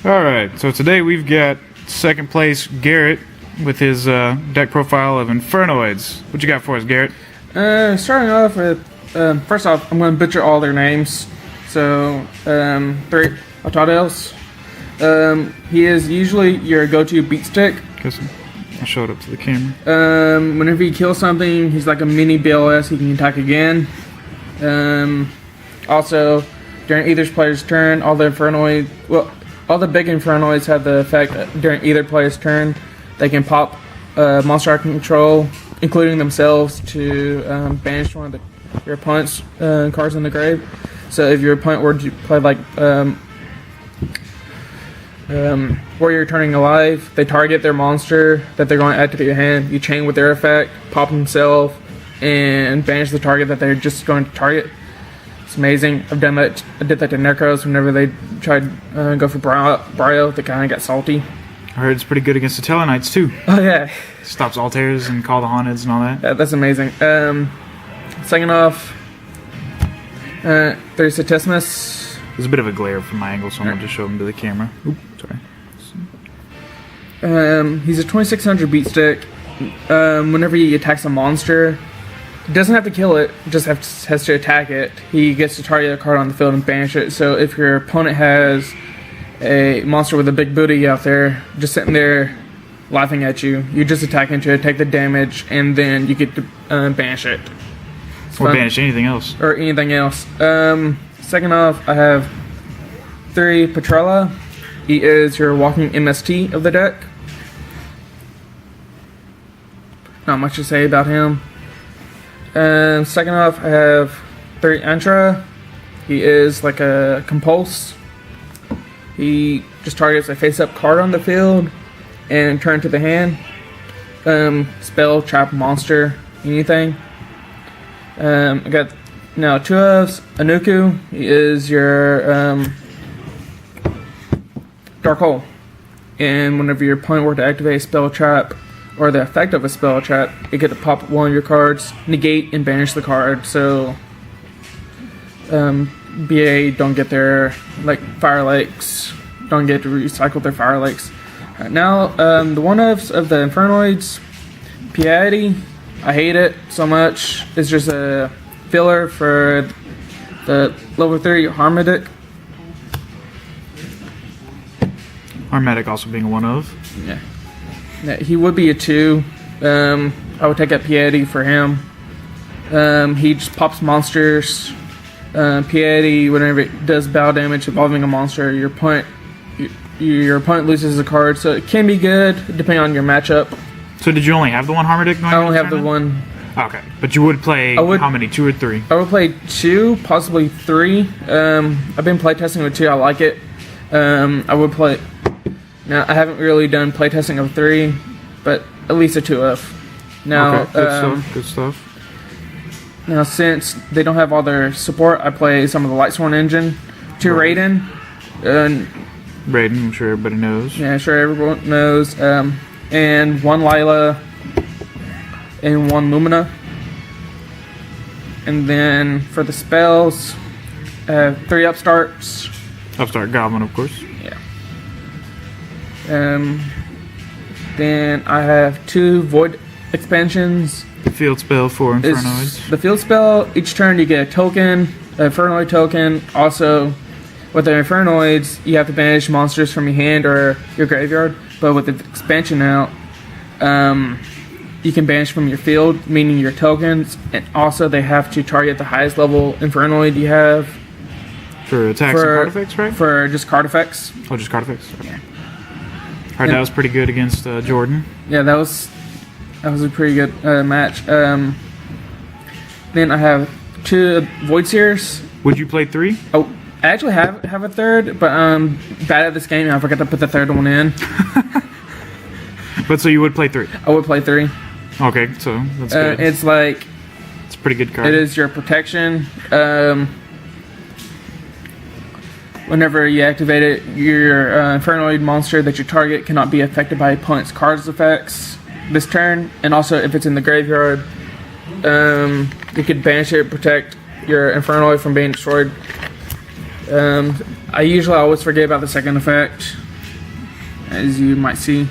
Alright, so today we've got second place Garrett with his deck profile of Infernoids. What you got for us, Garrett? Starting off with, first off, I'm going to butcher all their names. So, 3 Autodeus. He is usually your go-to beat stick. I showed up to the camera. Whenever you kill something, he's like a mini BLS. He can attack again. Also, during either player's turn, all the big Infernoids have the effect that during either player's turn, they can pop monster out control, including themselves, to banish one of your opponent's cards in the grave. So if your opponent were to play like Warrior Turning Alive, they target their monster that they're going to add to your hand. You chain with their effect, pop himself, and banish the target that they're just going to target. It's amazing. I've done that. I did that to Necros whenever they tried to go for Brio. They kind of got salty. I heard it's pretty good against the Tellarknights too. Oh yeah. Stops Altairs and Call the Haunteds and all that. Yeah, that's amazing. Second off, there's Satismus. There's a bit of a glare from my angle, so I'm going to just show him to the camera. Oop, sorry. He's a 2600 beat stick. Whenever he attacks a monster, he doesn't have to kill it, just has to attack it. He gets to target a card on the field and banish it. So if your opponent has a monster with a big booty out there, just sitting there laughing at you, you just attack into it, take the damage, and then you get to banish it. Or banish anything else. Or anything else. Second off, I have 3 Petrella. He is your walking MST of the deck. Not much to say about him. Second off, I have 3 Antra. He is like a compulse. He just targets a face-up card on the field and turn to the hand. Spell, trap, monster, anything. I got now 2 ofs. Anuku. He is your Dark Hole. And whenever your opponent were to activate a spell trap, or the effect of a spell trap, you get to pop one of your cards, negate, and banish the card. So BA don't get their Fire Lakes, don't get to recycle their Fire Lakes. Right, now the one-offs of the Infernoids, Piety, I hate it so much. It's just a filler for the level 3 Harmadic. Harmadic also being one of. Yeah. Yeah, he would be a 2. I would take out Piety for him. He just pops monsters. Piety, whenever it does battle damage involving a monster, your opponent loses a card. So it can be good depending on your matchup. So did you only have the one Harmadic going? I only have the one. Okay, but you would play how many? 2 or 3? I would play 2, possibly 3. I've been playtesting with 2. I like it. I would play. Now, I haven't really done playtesting of 3, but at least a 2F. Now, okay, good stuff. Now, since they don't have all their support, I play some of the Lightsworn engine. 2 Raiden. Raiden, I'm sure everybody knows. Yeah, sure everyone knows. And 1 Lila. And 1 Lumina. And then for the spells, 3 Upstarts. Upstart Goblin, of course. Yeah. Then I have 2 Void expansions. The field spell for Infernoids. The field spell, each turn you get a token, an Infernoid token. Also, with the Infernoids, you have to banish monsters from your hand or your graveyard. But with the expansion out, you can banish from your field, meaning your tokens. And also, they have to target the highest level Infernoid you have. For attacks and card effects, right? For just card effects. Oh, just card effects? Okay. Yeah. Heard that was pretty good against Jordan. Yeah, that was a pretty good match. Then I have 2 Void Seers. Would you play 3? Oh, I actually have a 3rd, but I'm bad at this game and I forgot to put the 3rd one in. But so you would play 3? I would play 3. Okay, so that's good. It's a pretty good card. It is your protection. Whenever you activate it, your Infernoid monster that you target cannot be affected by opponent's cards effects this turn. And also, if it's in the graveyard, you could banish it, protect your Infernoid from being destroyed. I usually always forget about the second effect. as you might see.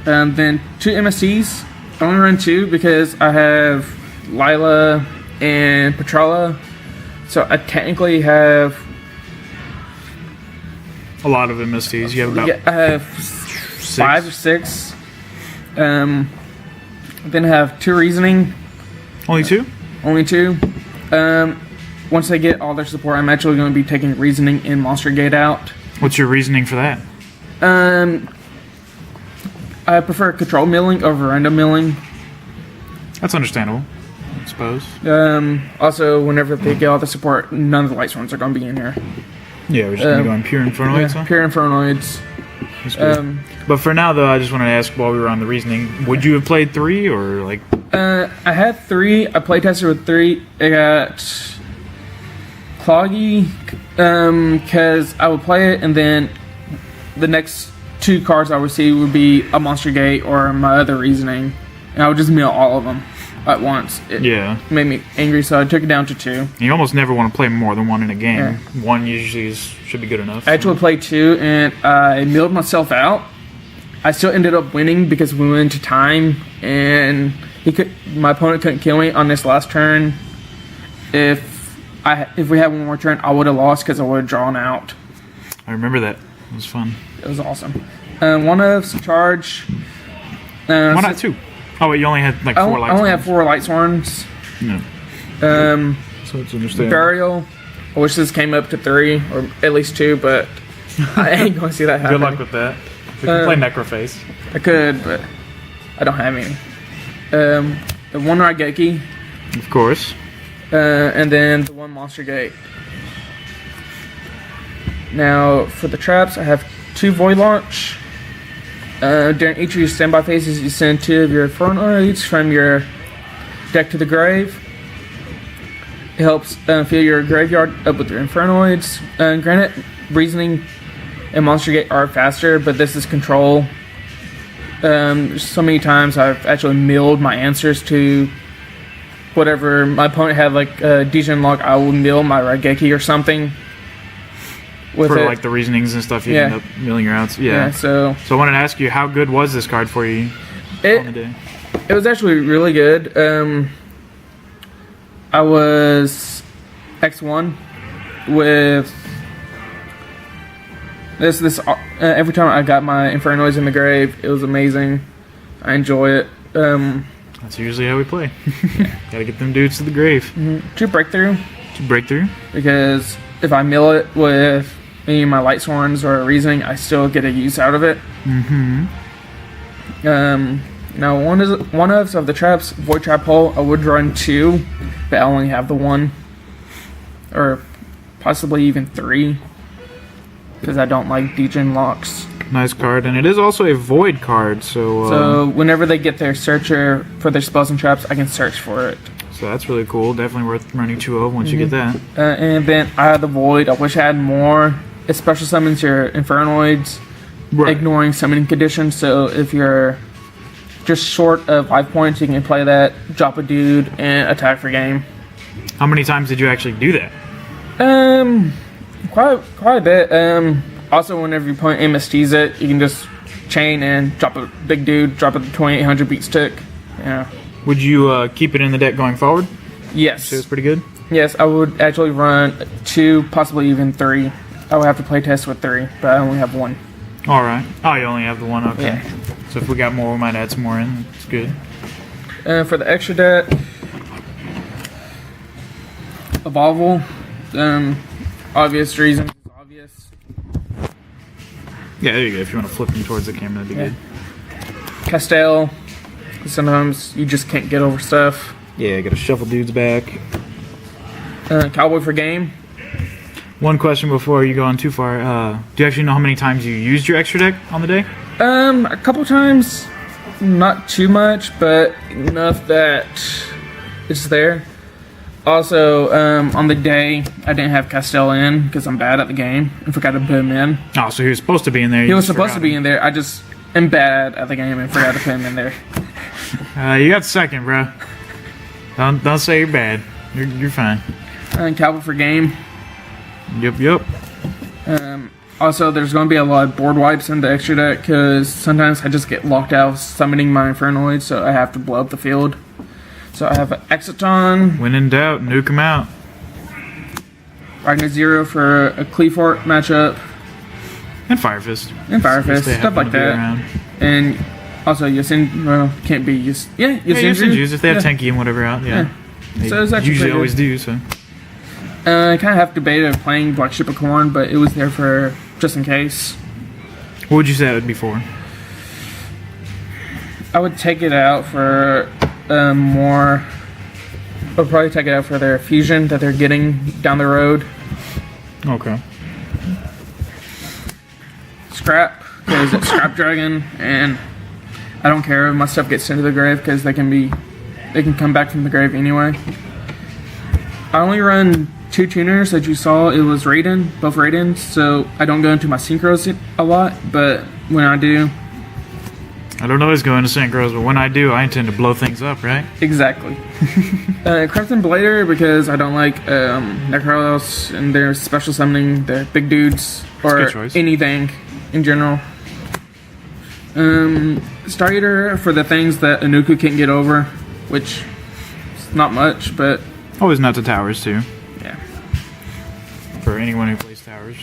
Then 2 MSTs. I only run 2 because I have Lila and Petrella. So I technically have A lot of MSTs. You have about I have 5 or 6. Then I have 2 reasoning. only 2. Only 2. Once they get all their support, I'm actually going to be taking reasoning and Monster Gate out. What's your reasoning for that? I prefer control milling over random milling. That's understandable, I suppose. Also, whenever they get all the support, none of the light swarms are going to be in here. Yeah, we're just gonna be going pure Infernoids. Huh? Pure Infernoids. That's good. But for now, though, I just wanted to ask while we were on the reasoning, would you have played 3 or like? I had 3. I play tested with 3. I got Cloggy, because I would play it, and then the next 2 cards I would see would be a Monster Gate or my other reasoning, and I would just mill all of them at once. It made me angry, so I took it down to 2. You almost never want to play more than 1 in a game. Yeah. 1 usually should be good enough. I actually played 2, and I milled myself out. I still ended up winning because we went into time, and my opponent couldn't kill me on this last turn. If we had one more turn, I would have lost because I would have drawn out. I remember that. It was fun. It was awesome. 1 of some charge. Why not 2? Oh, wait, you only had like 4 light swarms. I only had 4 light swarms. No. So it's understandable. Burial. I wish this came up to 3 or at least 2, but I ain't going to see that happen. Good luck with that. We can play Necroface. I could, but I don't have any. The 1 Raigeki. Of course. And then the 1 Monster Gate. Now, for the traps, I have 2 Void Launch. During each of your standby phases, you send 2 of your Infernoids from your deck to the grave. It helps fill your graveyard up with your Infernoids. Granted, Reasoning and Monster Gate are faster, but this is control. So many times I've actually milled my answers to whatever my opponent had, like Degen Lock. I will mill my Raigeki or something. For like the reasonings and stuff, you end up milling your outs. Yeah. So I wanted to ask you, how good was this card for you on the day? It was actually really good. I was X1 with this. Every time I got my Infernoids in the grave, it was amazing. I enjoy it. That's usually how we play. Gotta get them dudes to the grave. Mm-hmm. 2 breakthrough. 2 breakthrough. Because if I mill it with any of my light swords or reasoning, I still get a use out of it. Mm-hmm. Now one of the traps, Void Trap Hole, I would run 2, but I only have the 1, or possibly even 3, because I don't like Degen Locks. Nice card, and it is also a void card, so whenever they get their searcher for their spells and traps, I can search for it. So that's really cool. Definitely worth running 2 of once you get that. And then I have the void. I wish I had more. It special summons your Infernoids, ignoring summoning conditions. So if you're just short of 5 points, you can play that, drop a dude, and attack for game. How many times did you actually do that? Quite a bit. Also, whenever your opponent MSTs it, you can just chain and drop a big dude, drop a 2800 beat stick. Yeah. Would you keep it in the deck going forward? Yes. So it's pretty good? Yes, I would actually run 2, possibly even 3. I would have to play test with 3, but I only have 1. Alright. Oh, you only have the 1, okay. Yeah. So if we got more, we might add some more in. It's good. For the extra deck, Evolval. Obvious reasons. Obvious. Yeah, there you go. If you want to flip them towards the camera, that'd be good. Castell. Sometimes you just can't get over stuff. Yeah, gotta shuffle dudes back. Cowboy for game. One question before you go on too far. Do you actually know how many times you used your extra deck on the day? A couple times. Not too much, but enough that it's there. Also, on the day, I didn't have Castell in because I'm bad at the game and forgot to put him in. Oh, so he was supposed to be in there. He was supposed to be in there. I just am bad at the game and forgot to put him in there. You got second, bro. Don't say you're bad. You're fine. Cowboy for game. Yep. Also, there's going to be a lot of board wipes in the extra deck because sometimes I just get locked out of summoning my Infernoids, so I have to blow up the field. So I have an Exiton. When in doubt, nuke him out. Ragnar Zero for a Cleafort matchup. And Fire Fist. And Fire Fist, If they stuff happen like to be that. around. And also, Yasin, well, can't be Yasin. Yeah, Yeah, Yasin. Juice, if they have Tenki and whatever out, yeah. They So it's actually usually pretty always good. do, so. I kind of have debated playing Black Ship of Corn, but it was there for just in case. What would you say that would be for? I would take it out for more. I would probably take it out for their fusion that they're getting down the road. Okay. Scrap, because it's Scrap Dragon, and I don't care if my stuff gets sent to the grave because they can come back from the grave anyway. I only run 2 tuners that you saw. It was Raiden, both Raidens, so I don't go into my synchros a lot, but when I do, I don't always go into synchros, but when I do, I intend to blow things up, right? exactly. Crimson Blader, because I don't like Necrolos and their special summoning the big dudes That's a or good choice. anything in general. Star Eater for the things that Anuku can't get over, which is not much, but Always not to towers, too. yeah. For anyone who plays towers.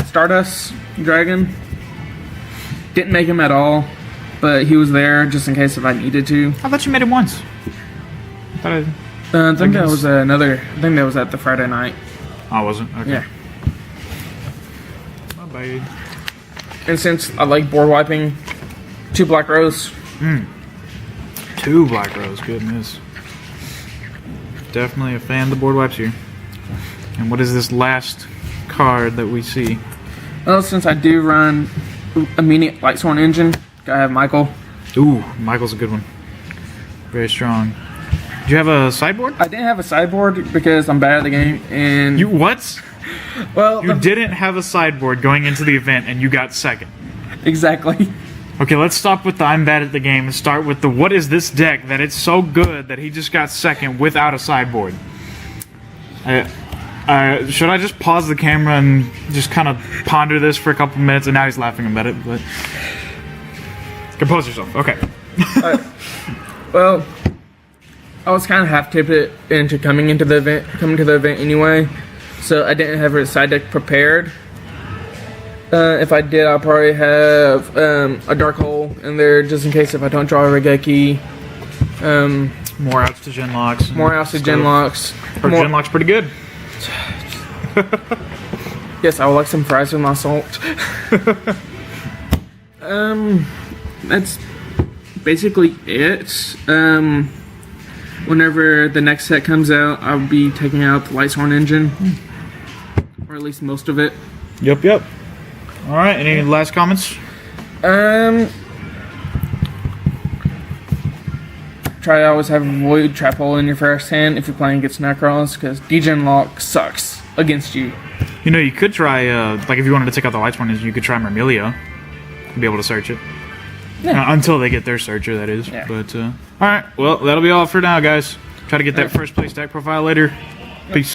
Stardust Dragon. Didn't make him at all, but he was there just in case if I needed to. I thought you made it once. I think that was another. I think that was at the Friday night. I wasn't. Okay. Yeah. My bad. And since I like board wiping, 2 Black Rose. 2 Black Rose, goodness. Definitely a fan of the board wipes here. And what is this last card that we see? Well, since I do run immediate Lightsworn Engine, gotta have Michael. Ooh, Michael's a good one. Very strong. Do you have a sideboard? I didn't have a sideboard because I'm bad at the game, and You what? well, You didn't have a sideboard going into the event and you got second. exactly. Okay, let's stop with the I'm bad at the game and start with the what is this deck that it's so good that he just got second without a sideboard. Should I just pause the camera and just kind of ponder this for a couple minutes? And now he's laughing about it, but compose yourself. Okay. Well, I was kind of half tipped into coming to the event anyway, so I didn't have a side deck prepared. If I did, I'll probably have a Dark Hole in there just in case if I don't draw a Regeki. More outs to Genlocks. More outs to Genlocks. Or Genlock's pretty good. Yes, I would like some fries with my salt. That's basically it. Whenever the next set comes out, I'll be taking out the Lightsworn Engine. Or at least most of it. Yep. All right. Any last comments? Try to always have a Void Trap Hole in your first hand if you're playing against Necrons, because Degen Lock sucks against you. You know, you could try, like if you wanted to take out the lights one, you could try Mermilio. Be able to search it. Yeah. Until they get their searcher, that is. Yeah. But, alright. Well, that'll be all for now, guys. Try to get that first place deck profile later. Peace.